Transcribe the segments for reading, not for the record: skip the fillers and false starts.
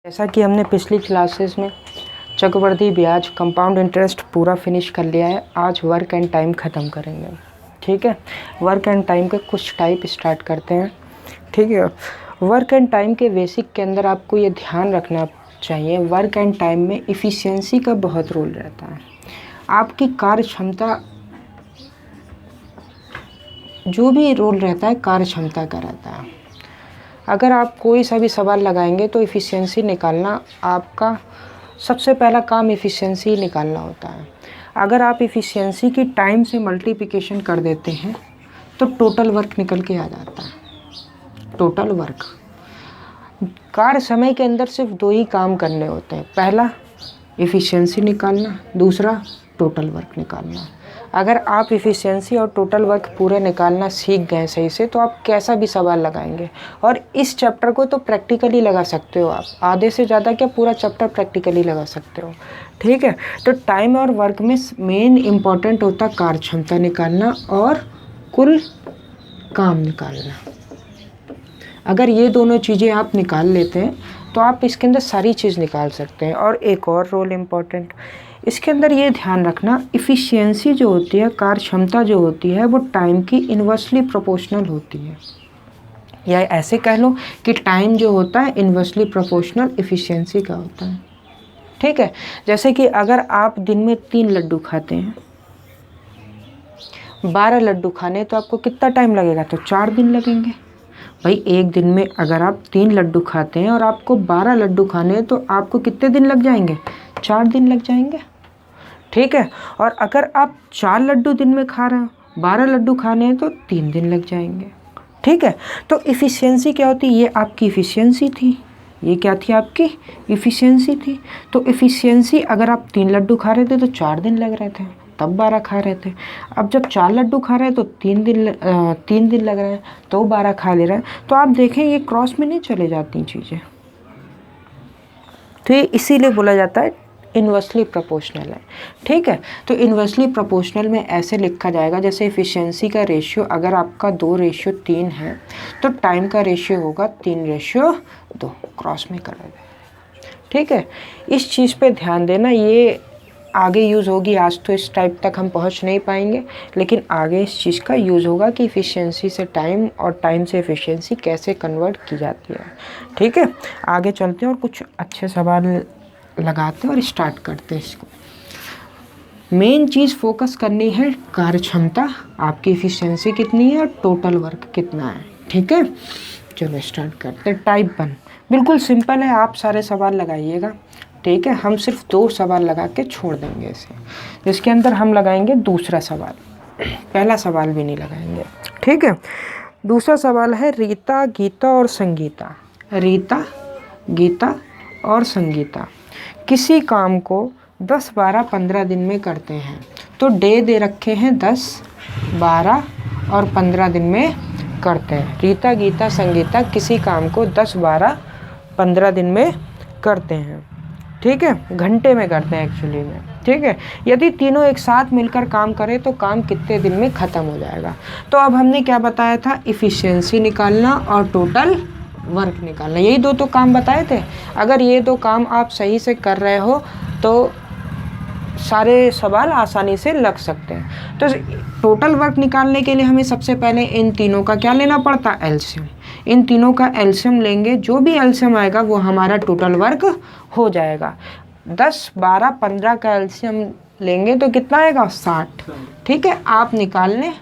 जैसा कि हमने पिछली क्लासेस में चक्रवृद्धि ब्याज कंपाउंड इंटरेस्ट पूरा फिनिश कर लिया है, आज वर्क एंड टाइम ख़त्म करेंगे। ठीक है, वर्क एंड टाइम के कुछ टाइप स्टार्ट करते हैं। ठीक है, वर्क एंड टाइम के बेसिक के अंदर आपको ये ध्यान रखना चाहिए, वर्क एंड टाइम में इफ़िशियंसी का बहुत रोल रहता है। आपकी कार्य क्षमता, जो भी रोल रहता है कार्य क्षमता का रहता है। अगर आप कोई सा भी सवाल लगाएंगे तो इफ़िशियंसी निकालना, आपका सबसे पहला काम इफ़िशियंसी निकालना होता है। अगर आप इफ़िशियंसी की टाइम से मल्टीप्लिकेशन कर देते हैं तो टोटल वर्क निकल के आ जाता है। टोटल वर्क, कार्य समय के अंदर सिर्फ दो ही काम करने होते हैं, पहला इफ़िशियंसी निकालना, दूसरा टोटल वर्क निकालना। अगर आप इफ़िशियंसी और टोटल वर्क पूरे निकालना सीख गए सही से तो आप कैसा भी सवाल लगाएंगे। और इस चैप्टर को तो प्रैक्टिकली लगा सकते हो आप, आधे से ज़्यादा क्या पूरा चैप्टर प्रैक्टिकली लगा सकते हो। ठीक है, तो टाइम और वर्क में मेन इम्पॉर्टेंट होता कार्य क्षमता निकालना और कुल काम निकालना। अगर ये दोनों चीज़ें आप निकाल लेते हैं तो आप इसके अंदर सारी चीज़ निकाल सकते हैं। और एक और रोल इम्पॉर्टेंट इसके अंदर ये ध्यान रखना, इफ़िशियंसी जो होती है, कार्य क्षमता जो होती है, वो टाइम की इन्वर्सली प्रोपोर्शनल होती है। या ऐसे कह लो कि टाइम जो होता है इन्वर्सली प्रोपोर्शनल इफ़िशियंसी का होता है। ठीक है, जैसे कि अगर आप दिन में 3 लड्डू खाते हैं, 12 लड्डू खाने तो आपको कितना टाइम लगेगा, तो 4 दिन लगेंगे। भाई एक दिन में अगर आप 3 लड्डू खाते हैं और आपको 12 लड्डू खाने हैं तो आपको कितने दिन लग जाएंगे, 4 दिन लग जाएंगे। ठीक है, और अगर आप 4 लड्डू दिन में खा रहे हो, 12 लड्डू खाने हैं तो 3 दिन लग जाएंगे। ठीक है, तो इफ़िशियंसी क्या होती है, ये आपकी इफ़िशियंसी थी, ये क्या थी, आपकी इफ़िशियंसी थी। तो इफ़िशियंसी अगर आप 3 लड्डू खा रहे थे तो 4 दिन लग रहे थे, तब 12 खा रहे थे। अब जब 4 लड्डू खा रहे हैं तो 3 दिन लग रहे हैं, तो 12 खा ले रहे हैं। तो आप देखें ये क्रॉस में नहीं चले जाती चीज़ें, तो ये इसीलिए बोला जाता है इन्वर्सली प्रोपोर्शनल है। ठीक है, तो इन्वर्सली प्रोपोर्शनल में ऐसे लिखा जाएगा, जैसे इफ़िशियंसी का रेशियो अगर आपका 2:3 है तो टाइम का रेशियो होगा 3:2, क्रॉस में कर देना। ठीक है, इस चीज़ पे ध्यान देना, ये आगे यूज़ होगी। आज तो इस टाइप तक हम पहुंच नहीं पाएंगे, लेकिन आगे इस चीज़ का यूज़ होगा कि इफ़िशियंसी से टाइम और टाइम से इफ़िशियंसी कैसे कन्वर्ट की जाती है। ठीक है, आगे चलते हैं और कुछ अच्छे सवाल लगाते हैं और स्टार्ट करते हैं इसको। मेन चीज़ फोकस करनी है कार्य क्षमता, आपकी इफ़िशियंसी कितनी है और टोटल वर्क कितना है। ठीक है, चलो स्टार्ट करते हैं। टाइप 1 बिल्कुल सिंपल है, आप सारे सवाल लगाइएगा। ठीक है, हम सिर्फ 2 सवाल लगा के छोड़ देंगे इसे, जिसके अंदर हम लगाएंगे दूसरा सवाल, पहला सवाल भी नहीं लगाएंगे। ठीक है, दूसरा सवाल है रीता, गीता और संगीता। रीता, गीता और संगीता किसी काम को 10, 12, 15 दिन में करते हैं। तो डे दे रखे हैं 10, 12 और 15 दिन में करते हैं। रीता, गीता, संगीता किसी काम को 10, 12, 15 दिन में करते हैं। ठीक है, घंटे में करते हैं एक्चुअली में। ठीक है, यदि तीनों एक साथ मिलकर काम करें तो काम कितने दिन में ख़त्म हो जाएगा। तो अब हमने क्या बताया था, इफ़िशियंसी निकालना और टोटल वर्क निकालना, यही दो तो काम बताए थे। अगर ये 2 काम आप सही से कर रहे हो तो सारे सवाल आसानी से लग सकते हैं। तो टोटल वर्क निकालने के लिए हमें सबसे पहले इन तीनों का क्या लेना पड़ता है, एलसीएम। इन तीनों का एलसीएम लेंगे, जो भी एलसीएम आएगा वो हमारा टोटल वर्क हो जाएगा। 10, 12, 15 का एलसीएम लेंगे तो कितना आएगा, 60। ठीक है, आप निकाल लें,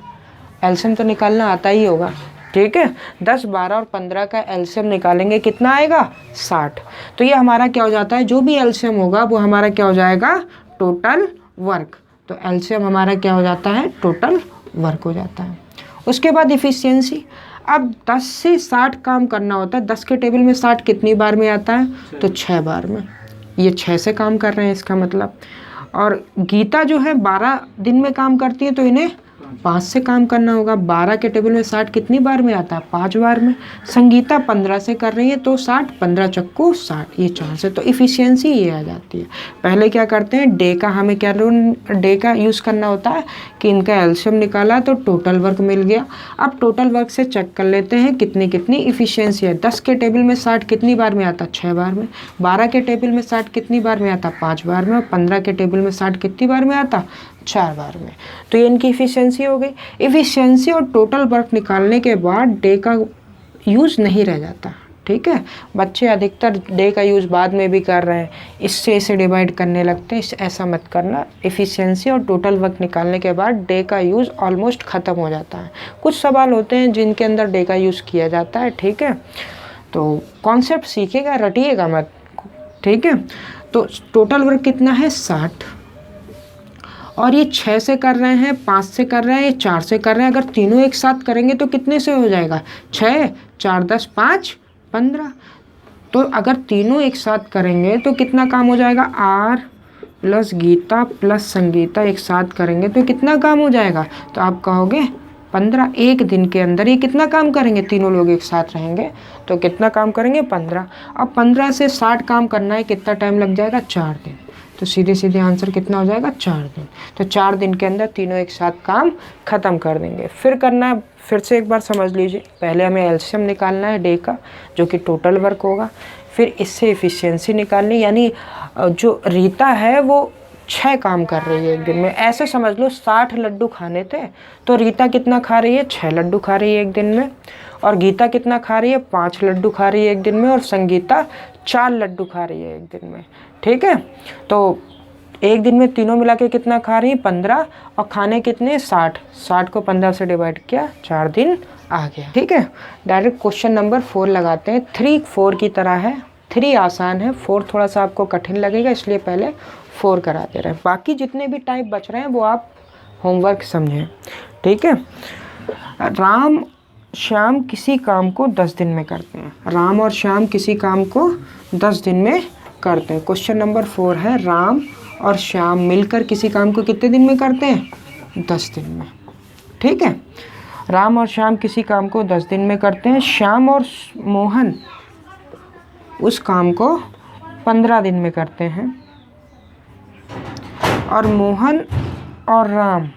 एलसीएम तो निकालना आता ही होगा। ठीक है, 10, 12 और 15 का एलसीएम निकालेंगे, कितना आएगा, 60। तो ये हमारा क्या हो जाता है, जो भी एलसीएम होगा वो हमारा क्या हो जाएगा, टोटल वर्क। तो एलसीएम हमारा क्या हो जाता है, टोटल वर्क हो जाता है। उसके बाद इफ़िशियंसी, अब 10 से 60 काम करना होता है। 10 के टेबल में 60 कितनी बार में आता है, तो 6 बार में। ये 6 से काम कर रहे हैं इसका मतलब। और गीता जो है 12 दिन में काम करती है तो इन्हें 5 से काम करना होगा। 12 के टेबल में 60 कितनी बार में आता है? 5 बार में। संगीता 15 से कर रही है तो 60, 15 चक्कू 60, ये 4 से। तो इफ़िशियंसी ये आ जाती है। पहले क्या करते हैं, डे का हमें क्या डे का यूज़ करना होता है कि इनका एलसीएम निकाला तो टोटल वर्क मिल गया। अब टोटल वर्क से चेक कर लेते हैं कितनी इफ़िशियंसी है। 10 के टेबल में 60 कितनी बार में आता? 6 बार में। 12 के टेबल में 60 कितनी बार में आता? 5 बार में। और 15 के टेबल में 60 कितनी बार में आता? 4 बार में। तो ये इनकी इफ़िशियंसी हो गई। इफ़िशियंसी और टोटल वर्क निकालने के बाद डे का यूज़ नहीं रह जाता। ठीक है, बच्चे अधिकतर डे का यूज़ बाद में भी कर रहे हैं, इससे इसे डिवाइड करने लगते हैं। ऐसा मत करना। इफ़िशियंसी और टोटल वर्क निकालने के बाद डे का यूज़ ऑलमोस्ट ख़त्म हो जाता है। कुछ सवाल होते हैं जिनके अंदर डे का यूज़ किया जाता है। ठीक है, तो कॉन्सेप्ट सीखिएगा, रटिएगा मत। ठीक है, तो टोटल वर्क कितना है? 60। और ये 6 से कर रहे हैं, 5 से कर रहे हैं, ये 4 से कर रहे हैं। अगर तीनों एक साथ करेंगे तो कितने से हो जाएगा? 6, 4, 10, 5, 15। तो अगर तीनों एक साथ करेंगे तो कितना काम हो जाएगा? R plus Geeta plus Sangeeta एक साथ करेंगे तो कितना काम हो जाएगा? तो आप कहोगे 15। एक दिन के अंदर ये कितना काम करेंगे? तीनों लोग एक साथ रहेंगे तो कितना काम करेंगे? 15। अब 15 से 60 काम करना है, कितना टाइम लग जाएगा? 4 दिन। तो सीधे सीधे आंसर कितना हो जाएगा? 4 दिन। तो 4 दिन के अंदर तीनों एक साथ काम ख़त्म कर देंगे। फिर करना है, फिर से एक बार समझ लीजिए। पहले हमें एलसीएम निकालना है डे का, जो कि टोटल वर्क होगा। फिर इससे इफ़िशियंसी निकालनी, यानी जो रीता है वो 6 काम कर रही है एक दिन में। ऐसे समझ लो 60 लड्डू खाने थे तो रीता कितना खा रही है? 6 लड्डू खा रही है एक दिन में। और गीता कितना खा रही है? 5 लड्डू खा रही है एक दिन में। और संगीता 4 लड्डू खा रही है एक दिन में। ठीक है, तो एक दिन में तीनों मिला के कितना खा रही है? 15। और खाने कितने? 60। 60 को 15 से डिवाइड किया, 4 दिन आ गया। ठीक है, डायरेक्ट क्वेश्चन नंबर 4 लगाते हैं। 3 4 की तरह है। 3 आसान है, 4 थोड़ा सा आपको कठिन लगेगा, इसलिए पहले 4 करा दे रहे हैं। बाकी जितने भी टाइप बच रहे हैं वो आप होमवर्क समझें। ठीक है, राम श्याम किसी काम को 10 दिन में करते हैं। राम और श्याम किसी काम को 10 दिन में करते हैं। क्वेश्चन नंबर 4 है, राम और श्याम मिलकर किसी काम को कितने दिन में करते हैं? 10 दिन में। ठीक है, राम और श्याम किसी काम को 10 दिन में करते हैं। श्याम और मोहन उस काम को 15 दिन में करते हैं। और मोहन और राम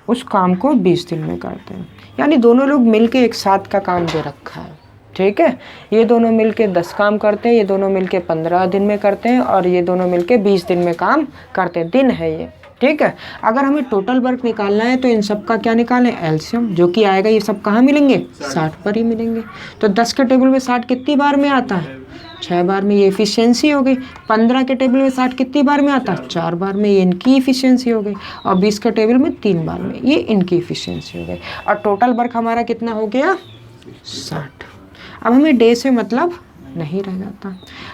उस काम को 20 दिन में करते हैं। यानी दोनों लोग मिलके एक साथ का काम दे रखा है। ठीक है, ये दोनों मिलके 10 काम करते हैं, ये दोनों मिलके 15 दिन में करते हैं, और ये दोनों मिलके 20 दिन में काम करते हैं। दिन है ये। ठीक है, अगर हमें टोटल वर्क निकालना है तो इन सब का क्या निकालें? एलसीएम, जो कि आएगा ये सब कहाँ मिलेंगे? 60 पर ही मिलेंगे। तो 10 के टेबल में 60 कितनी बार में आता है? 6 बार में। ये इफ़िशियंसी हो गई। 15 के टेबल में 60 कितनी बार में आता है? 4 बार में। ये इनकी इफ़िशियंसी हो गई। और 20 के टेबल में 3 बार में। ये इनकी इफ़िशियंसी हो गई। और टोटल वर्क हमारा कितना हो गया? 60। अब हमें डे से मतलब नहीं रह जाता।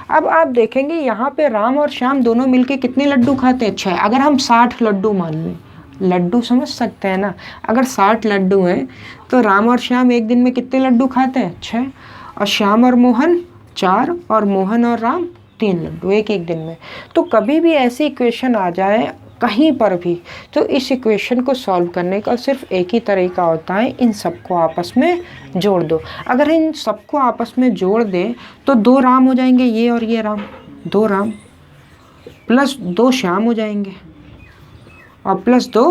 अब आप देखेंगे यहाँ पे राम और श्याम दोनों मिलके कितने लड्डू खाते हैं? 6। अगर हम 60 लड्डू मान लें, लड्डू समझ सकते हैं ना, अगर 60 लड्डू हैं तो राम और श्याम एक दिन में कितने लड्डू खाते हैं? 6। और श्याम और मोहन 4, और मोहन और राम 3 लड्डू एक एक दिन में। तो कभी भी ऐसी इक्वेशन आ जाए कहीं पर भी, तो इस इक्वेशन को सॉल्व करने का सिर्फ एक ही तरीका होता है, इन सबको आपस में जोड़ दो। अगर इन सबको आपस में जोड़ दें तो 2 राम हो जाएंगे, ये और ये राम, 2 राम प्लस 2 श्याम हो जाएंगे, और प्लस 2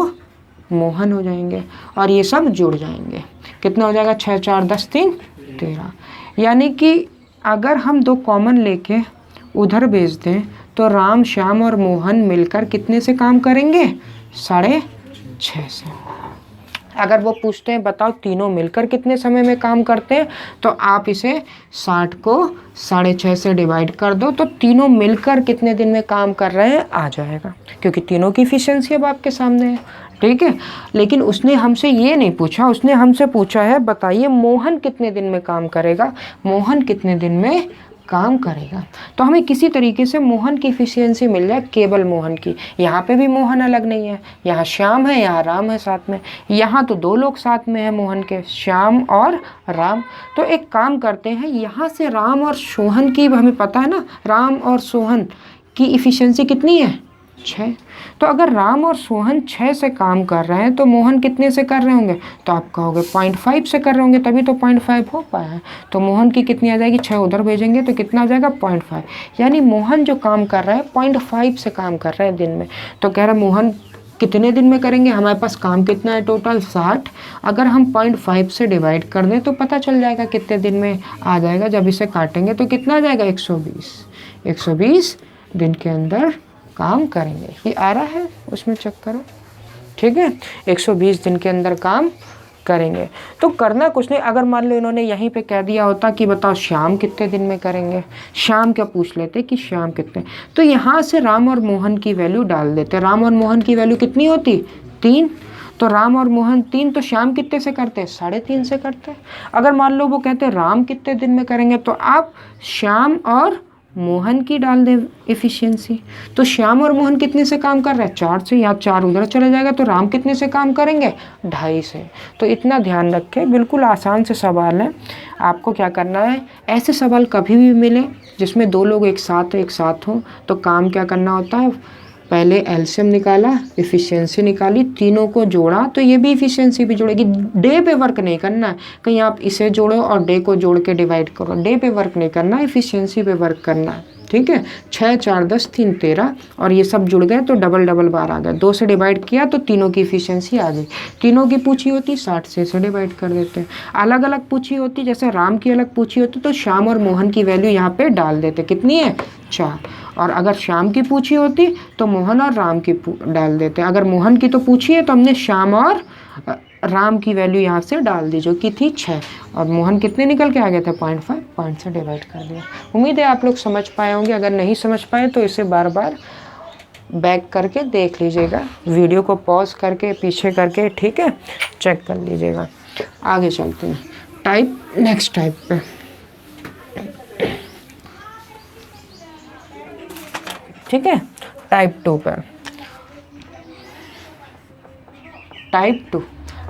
मोहन हो जाएंगे, और ये सब जुड़ जाएंगे। कितना हो जाएगा? 6 4 10 3 13। यानी कि अगर हम 2 कॉमन लेके उधर भेज दें तो राम श्याम और मोहन मिलकर कितने से काम करेंगे? 6.5 से। अगर वो पूछते हैं बताओ तीनों मिलकर कितने समय में काम करते हैं, तो आप इसे 60 को 6.5 से डिवाइड कर दो, तो तीनों मिलकर कितने दिन में काम कर रहे हैं आ जाएगा, क्योंकि तीनों की इफिशियंसी अब आपके सामने है। ठीक है, लेकिन उसने हमसे ये नहीं पूछा, उसने हमसे पूछा है बताइए मोहन कितने दिन में काम करेगा, मोहन कितने दिन में काम करेगा। तो हमें किसी तरीके से मोहन की इफिशियंसी मिल जाए, केवल मोहन की। यहाँ पे भी मोहन अलग नहीं है, यहाँ श्याम है, यहाँ राम है साथ में, यहाँ तो 2 लोग साथ में है मोहन के, श्याम और राम। तो एक काम करते हैं, यहाँ से राम और सोहन की हमें पता है ना, राम और सोहन की इफिशियंसी कितनी है 6। तो अगर राम और सोहन 6 से काम कर रहे हैं तो मोहन कितने से कर रहे होंगे, तो आप कहोगे 0.5 से कर रहे होंगे, तभी तो 0.5 हो पाया है। तो मोहन की कितनी आ जाएगी, 6 उधर भेजेंगे तो कितना आ जाएगा 0.5, यानी मोहन जो काम कर रहा है 0.5 से काम कर रहा है दिन में। तो कह रहा है मोहन कितने दिन में करेंगे, हमारे पास काम कितना है टोटल 60, अगर हम 0.5 से डिवाइड कर दें तो पता चल जाएगा कितने दिन में आ जाएगा। जब इसे काटेंगे तो कितना आ जाएगा 120 दिन के अंदर काम करेंगे। ये आ रहा है उसमें चेक करो, ठीक है, 120 दिन के अंदर काम करेंगे। तो करना कुछ नहीं, अगर मान लो इन्होंने यहीं पे कह दिया होता कि बताओ शाम कितने दिन में करेंगे, शाम क्या पूछ लेते कि शाम कितने, तो यहाँ से राम और मोहन की वैल्यू डाल देते। राम और मोहन की वैल्यू कितनी होती 3, तो राम और मोहन 3, तो शाम कितने से करते हैं 3.5 से करते हैं। अगर मान लो वो कहते हैं राम कितने दिन में करेंगे, तो आप शाम और मोहन की डाल दें एफिशिएंसी। तो श्याम और मोहन कितने से काम कर रहे हैं 4 से, या 4 उधर चले जाएगा, तो राम कितने से काम करेंगे 2.5 से। तो इतना ध्यान रखें, बिल्कुल आसान से सवाल है। आपको क्या करना है, ऐसे सवाल कभी भी मिले जिसमें 2 लोग एक साथ हों, तो काम क्या करना होता है, पहले एलसीएम निकाला, एफिशिएंसी निकाली, तीनों को जोड़ा, तो ये भी एफिशिएंसी भी जुड़ेगी। डे पे वर्क नहीं करना है, कहीं आप इसे जोड़ो और डे को जोड़ के डिवाइड करो, डे पे वर्क नहीं करना, एफिशिएंसी पे वर्क करना है, ठीक है। 6 4 10 3 13 और ये सब जुड़ गए तो डबल बार आ गए। 2 से डिवाइड किया तो तीनों की एफिशिएंसी आ गई। तीनों की पूछी होती 60 से इसे डिवाइड कर देते हैं। अलग अलग पूछी होती, जैसे राम की अलग पूछी होती तो श्याम और मोहन की वैल्यू यहाँ पे डाल देते, कितनी है 4। और अगर श्याम की पूछी होती तो मोहन और राम की डाल देते। अगर मोहन की तो पूछी है तो हमने श्याम और राम की वैल्यू यहाँ से डाल दी जो कि थी 6, और मोहन कितने निकल के आ गए थे 0.5, पॉइंट से डिवाइड कर दिया। उम्मीद है आप लोग समझ पाए होंगे, अगर नहीं समझ पाए तो इसे बार बार बैक करके देख लीजिएगा, वीडियो को पॉज करके पीछे करके, ठीक है, चेक कर लीजिएगा। आगे चलते हैं नेक्स्ट टाइप पे। ठीक है, टाइप 2 पर। टाइप 2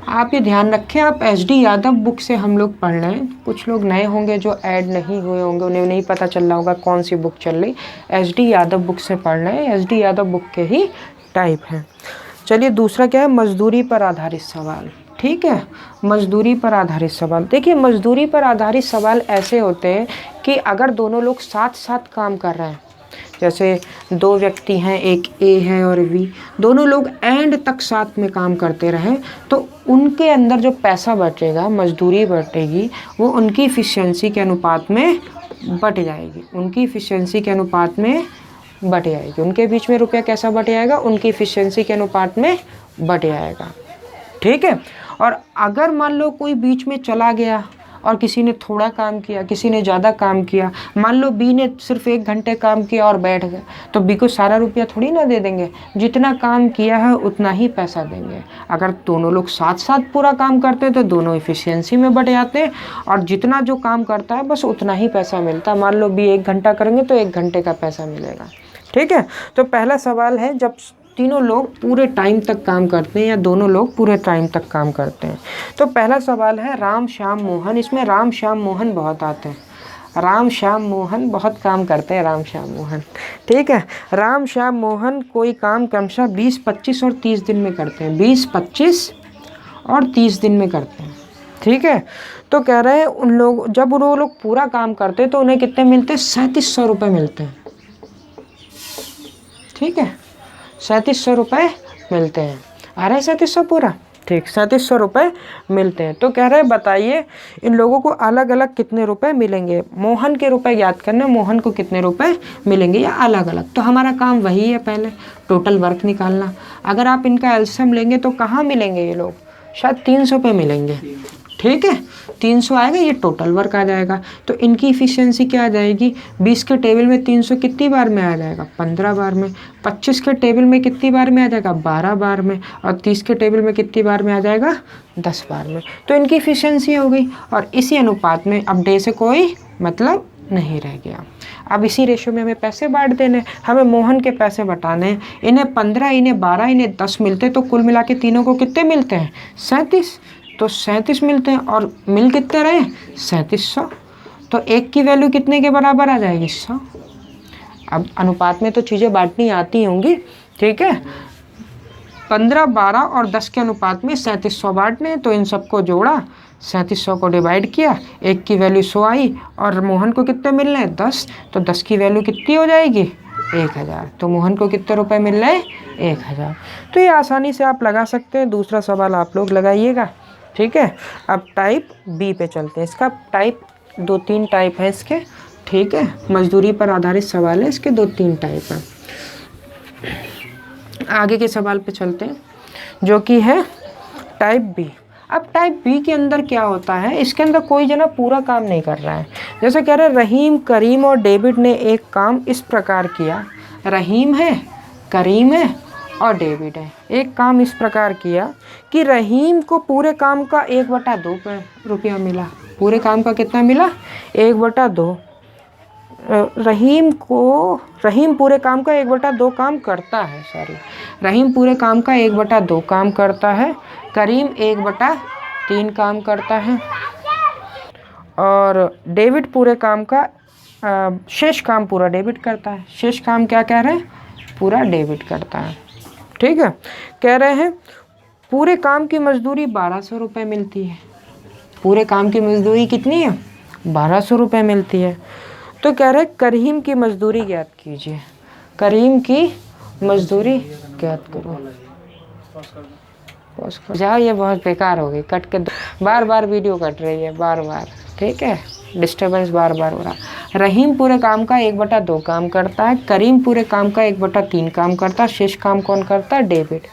आप ये ध्यान रखें, आप एच डी यादव बुक से हम लोग पढ़ रहे हैं। कुछ लोग नए होंगे जो ऐड नहीं हुए होंगे, उन्हें नहीं पता चल रहा होगा कौन सी बुक चल रही। एच डी यादव बुक से पढ़ रहे हैं, एच डी यादव बुक के ही टाइप हैं। चलिए दूसरा क्या है, मजदूरी पर आधारित सवाल। ठीक है, मजदूरी पर आधारित सवाल। देखिए मजदूरी पर आधारित सवाल ऐसे होते हैं कि अगर दोनों लोग साथ साथ काम कर रहे हैं, जैसे 2 व्यक्ति हैं, एक ए है और बी, दोनों लोग एंड तक साथ में काम करते रहें, तो उनके अंदर जो पैसा बचेगा, मजदूरी बटेगी, वो उनकी इफ़िशियंसी के अनुपात में बट जाएगी। उनकी इफ़िशियंसी के अनुपात में बट जाएगी। उनके बीच में रुपया कैसा बट जाएगा, उनकी इफ़िशियंसी के अनुपात में बट जाएगा। ठीक है, और अगर मान लो कोई बीच में चला गया और किसी ने थोड़ा काम किया, किसी ने ज़्यादा काम किया, मान लो बी ने सिर्फ 1 घंटे काम किया और बैठ गए, तो बी को सारा रुपया थोड़ी ना दे देंगे, जितना काम किया है उतना ही पैसा देंगे। अगर दोनों लोग साथ साथ पूरा काम करते हैं तो दोनों इफ़िशियंसी में बढ़ जाते हैं, और जितना जो काम करता है बस उतना ही पैसा मिलता है। मान लो बी 1 घंटा करेंगे तो 1 घंटे का पैसा मिलेगा। ठीक है, तो पहला सवाल है जब तीनों लोग पूरे टाइम तक काम करते हैं या दोनों लोग पूरे टाइम तक काम करते हैं। तो पहला सवाल है राम श्याम मोहन। इसमें राम श्याम मोहन बहुत आते हैं, राम श्याम मोहन बहुत काम करते हैं, राम श्याम मोहन। ठीक है, राम श्याम मोहन कोई काम क्रमशः 20, 25 और 30 दिन में करते हैं। 20, 25 और 30 दिन में करते हैं। ठीक है, तो कह रहे हैं उन लोग जब वो लोग पूरा काम करते हैं तो उन्हें कितने मिलते हैं, 3700 रुपये मिलते हैं। ठीक है, 3700 रुपये मिलते हैं। आ रहा है 3700 पूरा, ठीक, 3700 रुपये मिलते हैं। तो कह रहे हैं बताइए इन लोगों को अलग अलग कितने रुपए मिलेंगे। मोहन के रुपए याद करना, मोहन को कितने रुपए मिलेंगे या अलग अलग। तो हमारा काम वही है, पहले टोटल वर्क निकालना। अगर आप इनका एलसीएम लेंगे तो कहाँ मिलेंगे ये लोग, शायद 300 पे मिलेंगे। ठीक है, 300 आएगा, ये टोटल वर्क आ जाएगा। तो इनकी इफ़िशियंसी क्या आ जाएगी, 20 के टेबल में 300 कितनी बार में आ जाएगा, 15 बार में। 25 के टेबल में कितनी बार में आ जाएगा, 12 बार में। और 30 के टेबल में कितनी बार में आ जाएगा, 10 बार में। तो इनकी इफ़िशियंसी हो गई, और इसी अनुपात में अब डे से कोई मतलब नहीं रह गया। अब इसी रेशो में हमें पैसे बांट देने, हमें मोहन के पैसे बटाने हैं। इन्हें 15, इन्हें 12, इन्हें 10 मिलते, तो कुल मिला के तीनों को कितने मिलते हैं, 37। तो 37 मिलते हैं, और मिल कितने रहे, 3700। तो एक की वैल्यू कितने के बराबर आ जाएगी, 100। अब अनुपात में तो चीज़ें बांटनी आती होंगी, ठीक है। 15, 12 और 10 के अनुपात में 3700 बांटने, तो इन सबको जोड़ा, 3700 को डिवाइड किया, एक की वैल्यू 100 आई और मोहन को कितने मिल रहे हैं 10, तो 10 की वैल्यू कितनी हो जाएगी 1000, तो मोहन को कितने रुपए मिल रहे हैं 1000। तो ये आसानी से आप लगा सकते हैं। दूसरा सवाल आप लोग लगाइएगा, ठीक है। अब टाइप बी पे चलते हैं। इसका टाइप 2-3 टाइप है इसके, ठीक है। मजदूरी पर आधारित सवाल है, इसके 2-3 टाइप हैं। आगे के सवाल पे चलते हैं जो कि है टाइप बी। अब टाइप बी के अंदर क्या होता है, इसके अंदर कोई जना पूरा काम नहीं कर रहा है। जैसे कह रहे रहीम, करीम और डेविड ने एक काम इस प्रकार किया। रहीम है, करीम है और डेविड है। एक काम इस प्रकार किया कि रहीम को पूरे काम का 1/2 रुपया मिला। पूरे काम का कितना मिला 1/2। रहीम पूरे काम का 1/2 काम करता है, रहीम पूरे काम का 1/2 काम करता है। करीम 1/3 काम करता है और डेविड पूरे काम का शेष काम पूरा डेविड करता है। शेष काम क्या कह रहे हैं, पूरा डेविड करता है, ठीक है। कह रहे हैं पूरे काम की मजदूरी 1200 रुपये मिलती है। पूरे काम की मजदूरी कितनी है 1200 रुपये मिलती है। तो कह रहे करीम की मजदूरी ज्ञात कीजिए। करीम की मजदूरी ज्ञात करो। जाओ, ये बहुत बेकार हो गई, कट के बार बार वीडियो कट रही है बार, ठीक है। डिस्टर्बेंस बार हो रहा। रहीम पूरे काम का 1/2 काम करता है। करीम पूरे काम का 1/3 काम करता है। शेष काम कौन करता है, डेविड।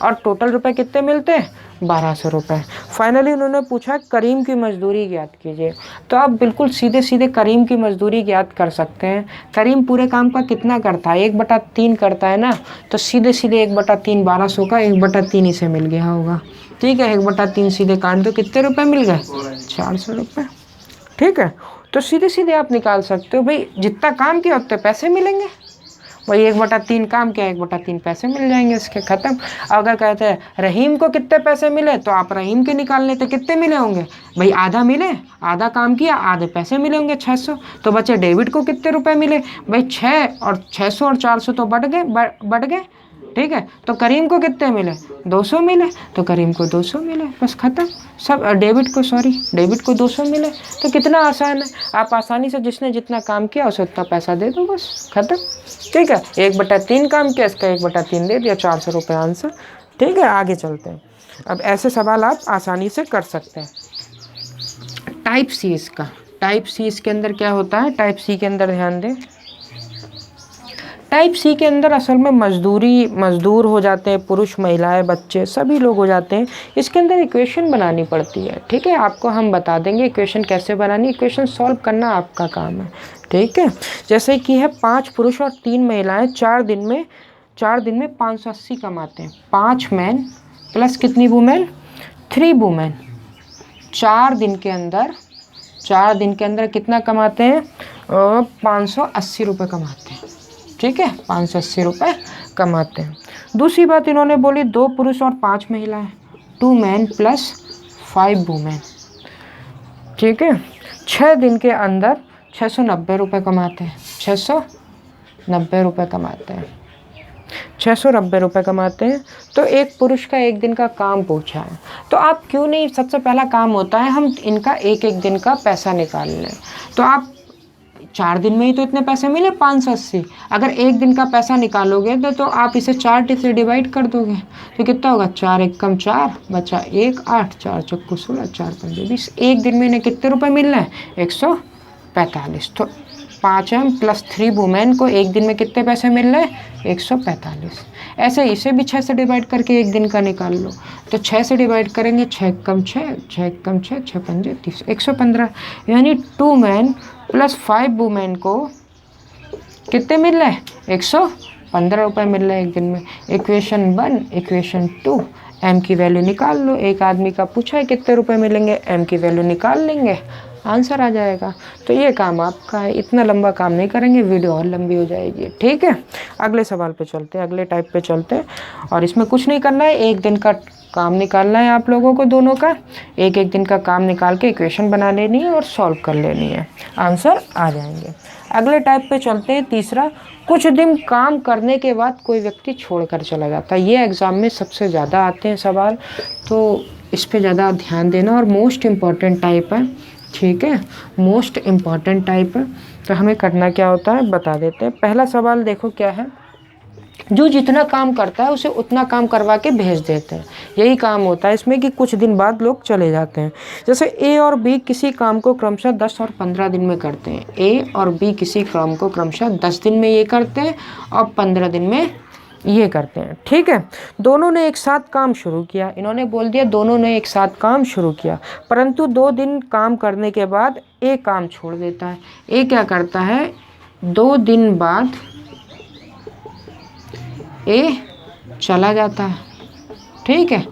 और टोटल रुपए कितने मिलते हैं 1200 रुपये। फाइनली उन्होंने पूछा करीम की मजदूरी ज्ञात कीजिए। तो आप बिल्कुल सीधे सीधे करीम की मजदूरी ज्ञात कर सकते हैं। करीम पूरे काम का कितना करता है 1/3 करता है ना, तो सीधे सीधे 1/3 1200 का 1/3 इसे मिल गया होगा, ठीक है। 1/3 सीधे काट दो, कितने रुपये मिल गए 400 रुपये, ठीक है। तो सीधे सीधे आप निकाल सकते हो भाई, जितना काम किया उतने पैसे मिलेंगे। वही 1/3 काम किया 1/3 पैसे मिल जाएंगे इसके, खत्म। अगर कहते हैं रहीम को कितने पैसे मिले, तो आप रहीम के निकाल लेते, कितने मिले होंगे भाई, आधा मिले, आधा काम किया, आधे पैसे मिले होंगे 600। तो बच्चे डेविड को कितने रुपए मिले भाई 6 और 600 और 400 तो बढ़ गए, ठीक है। तो करीम को कितने मिले 200 मिले, तो करीम को 200 मिले, बस खत्म। सब डेविड को 200 मिले। तो कितना आसान है, आप आसानी से जिसने जितना काम किया उसे उतना पैसा दे दो, बस खत्म, ठीक है। 1/3 काम किया, इसका 1/3 दे दिया, 400 रुपये आंसर, ठीक है। आगे चलते हैं। अब ऐसे सवाल आप आसानी से कर सकते हैं। टाइप सी इसका, टाइप सी इसके अंदर क्या होता है, टाइप सी के अंदर ध्यान दें। टाइप सी के अंदर असल में मजदूर हो जाते हैं, पुरुष महिलाएं बच्चे सभी लोग हो जाते हैं। इसके अंदर इक्वेशन बनानी पड़ती है, ठीक है। आपको हम बता देंगे इक्वेशन कैसे बनानी, इक्वेशन सॉल्व करना आपका काम है, ठीक है। जैसे कि है 5 पुरुष और 3 महिलाएं 4 दिन में 580 कमाते हैं। 5 मैन प्लस कितनी वुमेन 3 वुमेन 4 दिन के अंदर कितना कमाते हैं 580 रुपये कमाते हैं, ठीक है। 580 रुपये कमाते हैं। दूसरी बात इन्होंने बोली 2 पुरुष और 5 महिलाएं, 2 मैन प्लस 5 वुमेन, ठीक है। 6 दिन के अंदर 690 रुपये कमाते हैं, 690 रुपये कमाते हैं, 690 रुपये कमाते हैं। तो एक पुरुष का 1 दिन का काम पूछा है, तो आप क्यों नहीं, सबसे पहला काम होता है हम इनका एक दिन का पैसा निकाल लें। तो आप 4 दिन में ही तो इतने पैसे मिले 580, अगर 1 दिन का पैसा निकालोगे तो आप इसे 4 से डिवाइड कर दोगे, तो कितना होगा 4 एकम 4 बचा 1 8 4 चौको 16 4 पंजे 20। 1 दिन में इन्हें कितने रुपए मिल रहे हैं 145। तो 5 एम प्लस 3 वुमेन को 1 दिन में कितने पैसे मिल रहे हैं 145। ऐसे इसे भी 6 से डिवाइड करके 1 दिन का निकाल लो, तो 6 से डिवाइड करेंगे 6 कम 6 6 कम 6 6 पंजे 30 115। यानी 2 मैन प्लस 5 वुमेन को कितने मिल रहे हैं 115 रुपये मिल रहे हैं 1 दिन में। इक्वेशन 1 इक्वेशन 2 एम की वैल्यू निकाल लो। एक आदमी का पूछा है कितने रुपए मिलेंगे, एम की वैल्यू निकाल लेंगे, आंसर आ जाएगा। तो ये काम आपका है, इतना लंबा काम नहीं करेंगे, वीडियो और लंबी हो जाएगी, ठीक है। अगले सवाल पे चलते हैं, अगले टाइप पे चलते हैं। और इसमें कुछ नहीं करना है, 1 दिन का काम निकालना है आप लोगों को, दोनों का 1 दिन का काम निकाल के इक्वेशन बना लेनी है और सॉल्व कर लेनी है, आंसर आ जाएंगे। अगले टाइप पे चलते हैं। तीसरा, कुछ दिन काम करने के बाद कोई व्यक्ति छोड़कर चला जाता है। ये एग्ज़ाम में सबसे ज़्यादा आते हैं सवाल, तो इस पे ज़्यादा ध्यान देना और मोस्ट इम्पॉर्टेंट टाइप है, ठीक है, मोस्ट इम्पॉर्टेंट टाइप है। तो हमें करना क्या होता है बता देते हैं। पहला सवाल देखो क्या है, जो जितना काम करता है उसे उतना काम करवा के भेज देते हैं। यही काम होता है इसमें कि कुछ दिन बाद लोग चले जाते हैं। जैसे ए और बी किसी काम को क्रमशः 10 और 15 दिन में करते हैं। ए और बी किसी काम को क्रमशः 10 दिन में ये करते हैं और 15 दिन में ये करते हैं, ठीक है। दोनों ने एक साथ काम शुरू किया, इन्होंने बोल दिया दोनों ने एक साथ काम शुरू किया, परंतु 2 दिन काम करने के बाद ए काम छोड़ देता है। ए क्या करता है, 2 दिन बाद ए चला जाता है, ठीक है,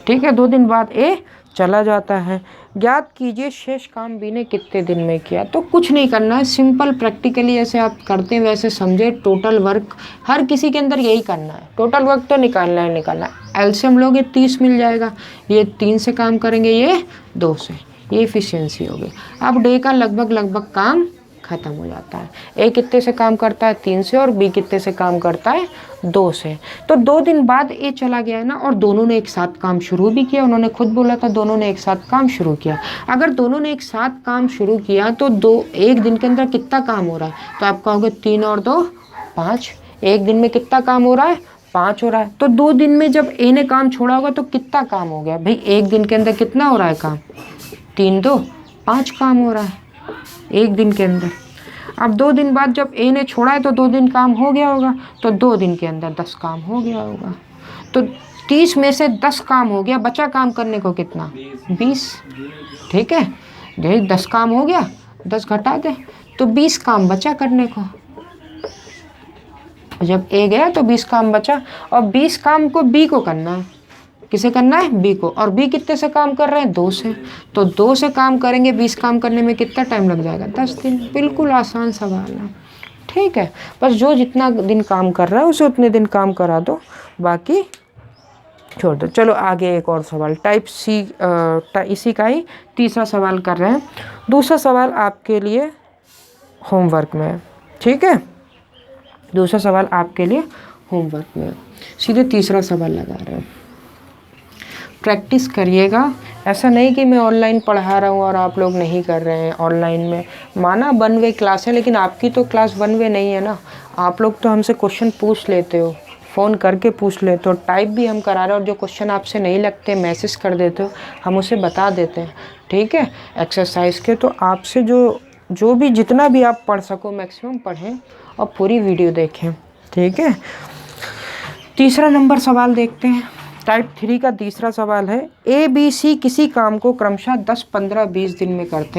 ठीक है, 2 दिन बाद ए चला जाता है। ज्ञात कीजिए शेष काम बी ने कितने दिन में किया। तो कुछ नहीं करना है, सिंपल प्रैक्टिकली ऐसे आप करते हैं वैसे समझे। टोटल वर्क हर किसी के अंदर यही करना है, टोटल वर्क तो निकालना है। एलसीएम लोगे 30 मिल जाएगा, ये 3 से काम करेंगे, ये 2 से, ये इफिशियंसी हो गई। अब डे का लगभग काम ख़त्म हो जाता है। ए कितने से काम करता है, 3 से, और बी कितने से काम करता है, 2 से। तो 2 दिन बाद ए चला गया है ना, और दोनों ने एक साथ काम शुरू भी किया। उन्होंने खुद बोला था दोनों ने एक साथ काम शुरू किया। अगर दोनों ने एक साथ काम शुरू किया तो एक दिन के अंदर कितना काम हो रहा है, तो आप कहोगे 3 और 2 5। एक दिन में कितना काम हो रहा है, 5 हो रहा है। तो 2 दिन में जब ए ने काम छोड़ा होगा तो कितना काम हो गया भाई, एक दिन के अंदर कितना हो रहा है काम, 3 2 5 काम हो रहा है एक दिन के अंदर। अब 2 दिन बाद जब ए ने छोड़ा है तो 2 दिन काम हो गया होगा, तो 2 दिन के अंदर 10 काम हो गया होगा। तो 30 में से 10 काम हो गया, बचा काम करने को कितना, 20, ठीक है। 10 काम हो गया, 10 घटा दे तो 20 काम बचा करने को। जब ए गया तो 20 काम बचा, और 20 काम को बी को करना है। किसे करना है, बी को। और बी कितने से काम कर रहे हैं, 2 से। तो 2 से काम करेंगे, 20 काम करने में कितना टाइम लग जाएगा, 10 दिन। बिल्कुल आसान सवाल है, ठीक है। बस जो जितना दिन काम कर रहा है उसे उतने दिन काम करा दो, बाकी छोड़ दो। चलो आगे एक और सवाल, टाइप सी, इसी का ही तीसरा सवाल कर रहे हैं। दूसरा सवाल आपके लिए होमवर्क में है, ठीक है। दूसरा सवाल आपके लिए होमवर्क में है। सीधे तीसरा सवाल लगा रहे हैं, प्रैक्टिस करिएगा। ऐसा नहीं कि मैं ऑनलाइन पढ़ा रहा हूँ और आप लोग नहीं कर रहे हैं ऑनलाइन में। माना 1 वे क्लास है, लेकिन आपकी तो क्लास 1 वे नहीं है ना। आप लोग तो हमसे क्वेश्चन पूछ लेते हो, फ़ोन करके पूछ लेते हो, टाइप भी हम करा रहे हैं, और जो क्वेश्चन आपसे नहीं लगते मैसेज कर देते हो, हम उसे बता देते हैं, ठीक है, एक्सरसाइज के। तो आपसे जो भी जितना भी आप पढ़ सको मैक्सिमम पढ़ें और पूरी वीडियो देखें, ठीक है। तीसरा नंबर सवाल देखते हैं। टाइप 3 का तीसरा सवाल है, ए बी सी किसी काम को क्रमशः 10 15 20 दिन में करते हैं।